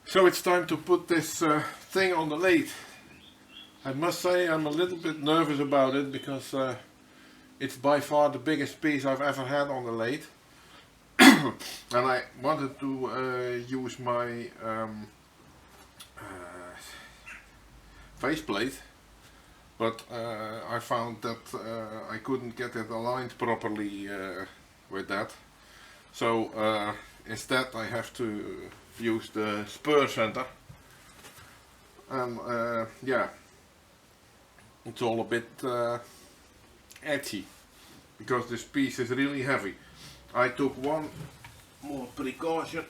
So it's time to put this thing on the lathe. I must say I'm a little bit nervous about it because it's by far the biggest piece I've ever had on the lathe. And I wanted to use my faceplate, but I found that I couldn't get it aligned properly with that. So instead I have to use the spur center, and yeah, it's all a bit edgy because this piece is really heavy. I took one more precaution.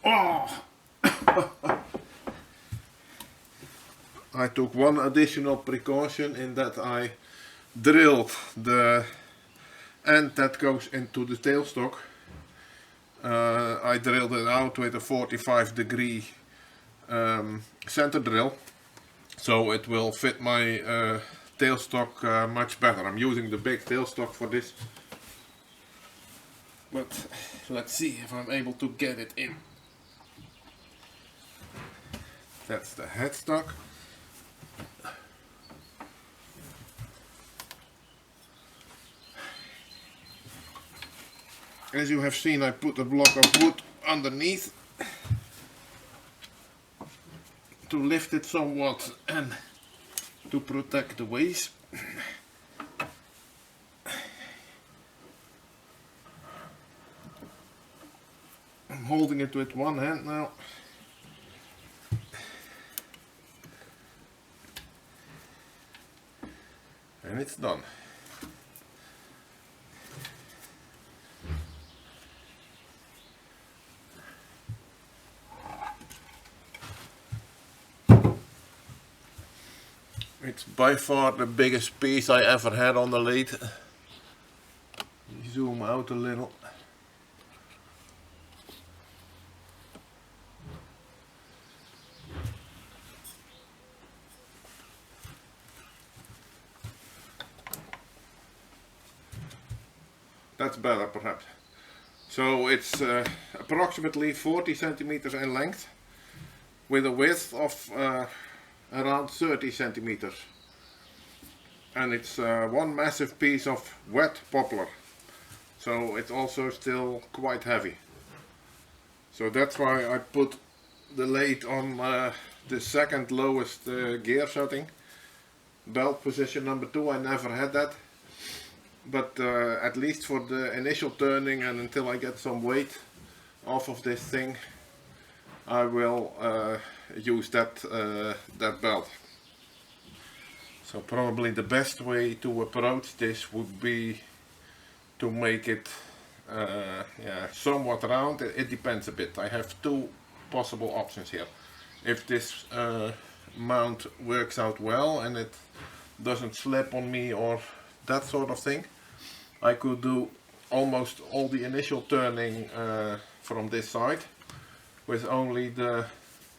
Oh! I took one additional precaution in that I drilled the end that goes into the tailstock. I drilled it out with a 45-degree center drill, so it will fit my tailstock much better. I'm using the big tailstock for this, but let's see if I'm able to get it in. That's the headstock. As you have seen, I put a block of wood underneath to lift it somewhat and to protect the waist. I'm holding it with one hand now. And it's done. It's by far the biggest piece I ever had on the lathe. Zoom out a little. That's better perhaps. So it's approximately 40 centimeters in length with a width of around 30 centimeters, and it's one massive piece of wet poplar, so it's also still quite heavy. So that's why I put the lathe on the second lowest gear setting, belt position number 2. I never had that, but at least for the initial turning and until I get some weight off of this thing, I will use that that belt. So probably the best way to approach this would be to make it yeah, somewhat round. It depends a bit. I have two possible options here. If this mount works out well and it doesn't slip on me or that sort of thing, I could do almost all the initial turning from this side, with only the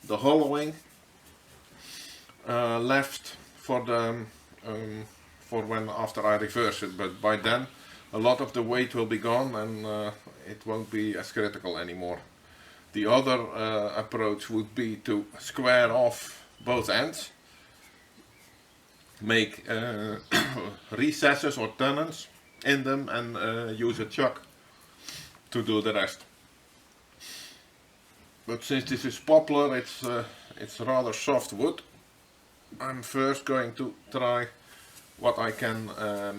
hollowing left for the for when after I reverse it. But by then a lot of the weight will be gone, and it won't be as critical anymore. The other approach would be to square off both ends, make recesses or tunnels in them, and use a chuck to do the rest. But since this is poplar, it's rather soft wood. I'm first going to try what I can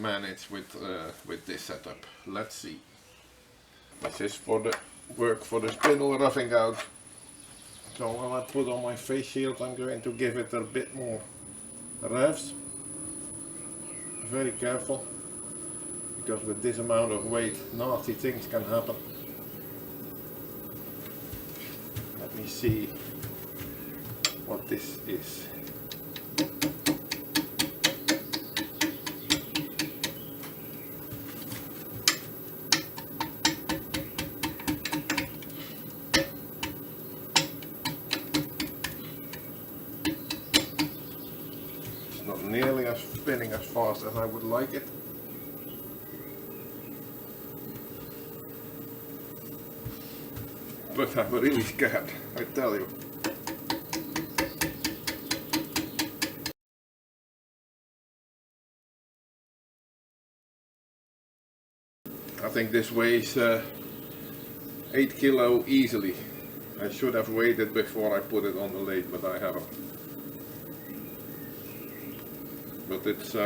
manage with this setup. Let's see. This is for the work for the spindle roughing out. So when I put on my face shield, I'm going to give it a bit more revs. Very careful, because with this amount of weight nasty things can happen. Let me see what this is. It's not nearly as spinning as fast as I would like it. But I'm really scared, I tell you. I think this weighs 8 kilo easily. I should have weighed it before I put it on the lathe, but I haven't. But it's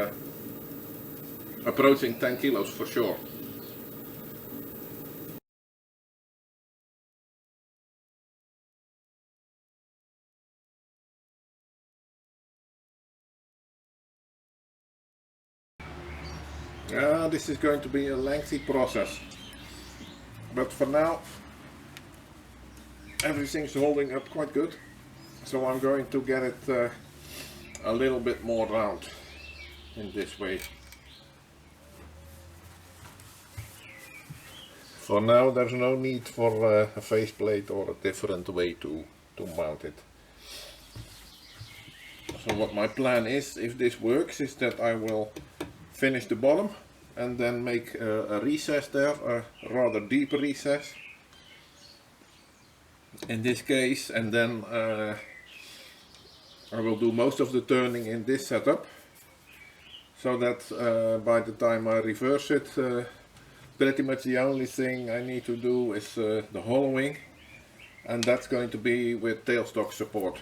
approaching 10 kilos for sure. Yeah, this is going to be a lengthy process, but for now everything's holding up quite good, so I'm going to get it a little bit more round in this way. For now there's no need for a faceplate or a different way to mount it. So what my plan is, if this works, is that I will finish the bottom and then make a recess there, a rather deep recess in this case, and then I will do most of the turning in this setup, so that by the time I reverse it, pretty much the only thing I need to do is the hollowing, and that's going to be with tailstock support.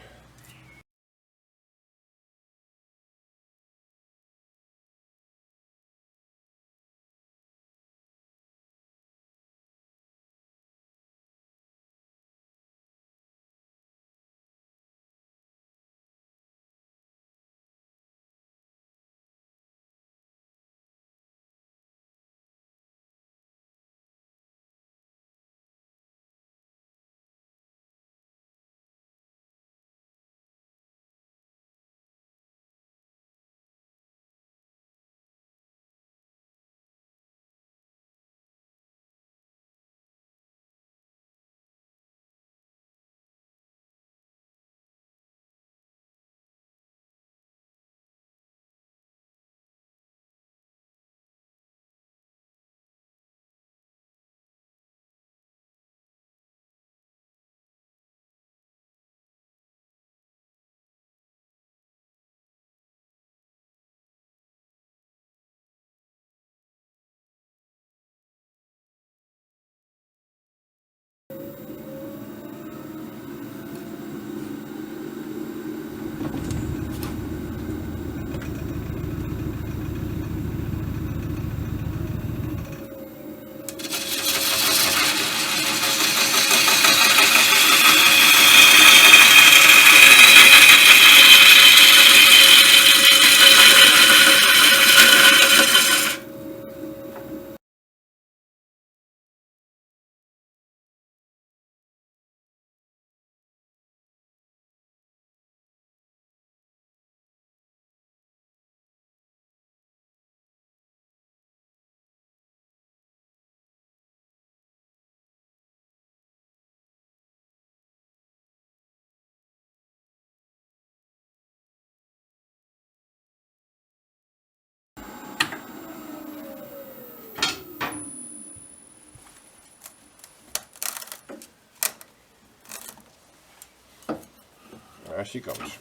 There she comes.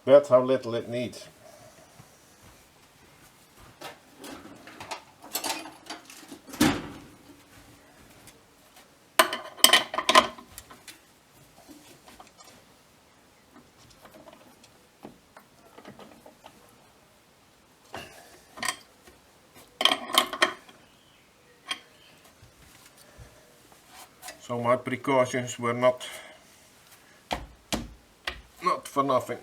That's how little it needs. So my precautions were not for nothing.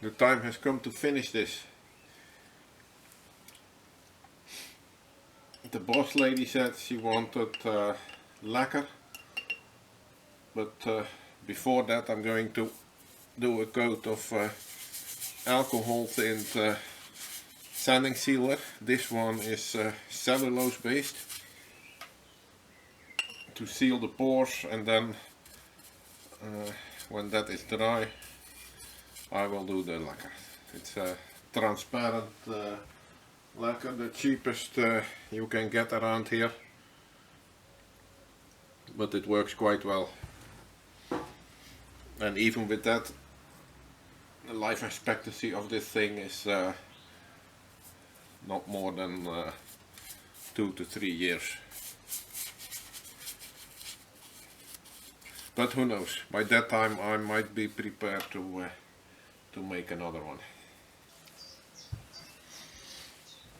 The time has come to finish this. The boss lady said she wanted lacquer, but before that I'm going to do a coat of alcohol tint sanding sealer. This one is cellulose based to seal the pores, and then when that is dry I will do the lacquer. It's a transparent lacquer, the cheapest you can get around here, but it works quite well. And even with that, the life expectancy of this thing is not more than 2 to 3 years. But who knows, by that time I might be prepared to make another one.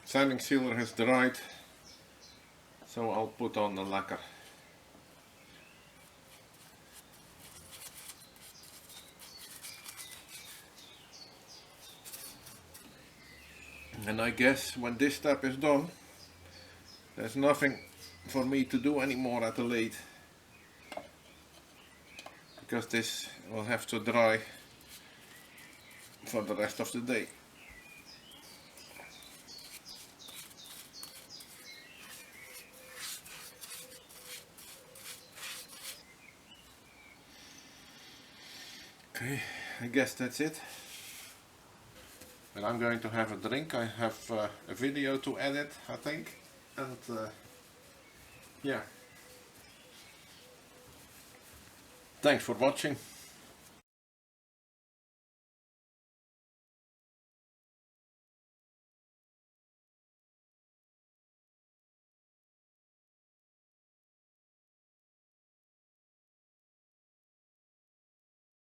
Sanding sealer has dried, so I'll put on the lacquer. And I guess when this step is done, there's nothing for me to do anymore at the lathe, because this will have to dry for the rest of the day. Okay, I guess that's it. And I'm going to have a drink. I have a video to edit, I think, and yeah. Thanks for watching.